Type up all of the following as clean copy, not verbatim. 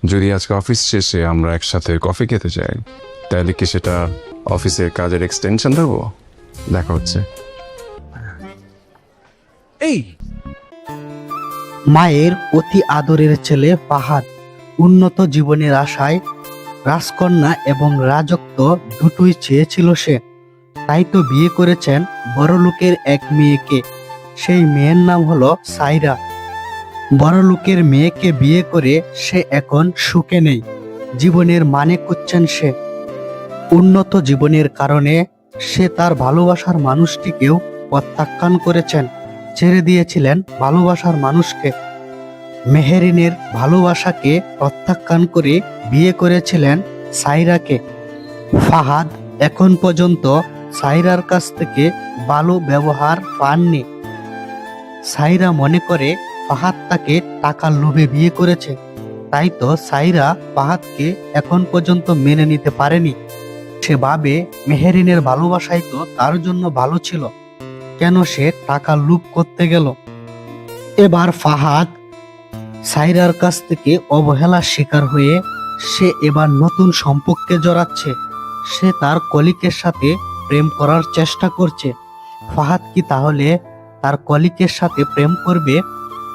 যদি আজকে অফিস শেষে আমরা একসাথে কফি খেতে যাই, তাহলে কি সেটা অফিসের কাজের এক্সটেনশন দেবো? দেখা হচ্ছে। এই মায়ের অতি আদরের ছেলে ফাহাদ উন্নত জীবনের আশায় রাজকন্যা এবং রাজত্ব দুটোই চেয়েছিল সে। তাই তো বিয়ে করেছেন বড়লোকের এক মেয়েকে। সেই মেয়ের নাম হলো সাইরা। বড়লোকের মেয়েকে বিয়ে করে সে এখন সুখে নেই, জীবনের মানে খুঁজছেন সে। উন্নত জীবনের কারণে সে তার ভালোবাসার মানুষটিকেও প্রত্যাখ্যান করেছেন, ছেড়ে দিয়েছিলেন ভালোবাসার মানুষকে। মেহেরিনের ভালোবাসাকে প্রত্যাখ্যান করে বিয়ে করেছিলেন সাইরাকে। ফাহাদ এখন পর্যন্ত সাইরার কাছ থেকে ভালো ব্যবহার পাননি। সাইরা মনে করে ফাহাদ তাকে টাকার লোভে বিয়ে করেছে, তাই তো সাইরা ফাহাদকে এখন পর্যন্ত মেনে নিতে পারেনি। সে ভাবে মেহেরিনের ভালোবাসাই তো তার জন্য ভালো ছিল, কেন সে টাকার লোভ করতে গেল। এবার ফাহাদ সাইরার কাছ থেকে অবহেলার শিকার হয়ে সে এবার নতুন সম্পর্কে জড়াচ্ছে। সে তার কলিকের সাথে প্রেম করার চেষ্টা করছে। ফাহাদ কি তাহলে তার কলিকের সাথে প্রেম করবে?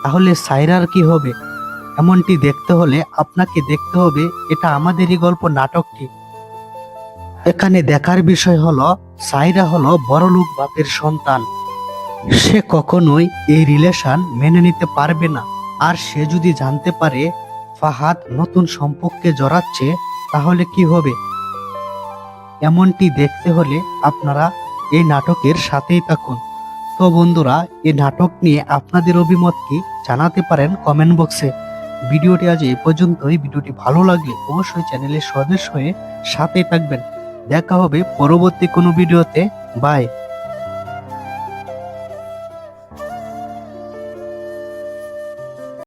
তাহলে সাইরার কি হবে? এমনটি দেখতে হলে আপনাকে দেখতে হবে এটা আমাদেরই গল্প নাটকটি। এখানে দেখার বিষয় হলো সাইরা হলো বড়লোক বাপের সন্তান। সে কখনোই এই রিলেশন মেনে নিতে পারবে না। আর সে যদি জানতে পারে ফাহাদ নতুন সম্পর্কে জড়াচ্ছে, তাহলে কি হবে? এমনটি দেখতে হলে আপনারা এই নাটকের সাথেই থাকুন। তো বন্ধুরা, এই নাটক নিয়ে আপনাদের অভিমত কি জানাতে পারেন কমেন্ট বক্সে। ভিডিওটি আজ এই পর্যন্তই। ভিডিওটি ভালো লাগলে অবশ্যই চ্যানেলের সদস্য হয়ে সাথেই থাকবেন। দেখা হবে পরবর্তী কোনো ভিডিওতে। বাই।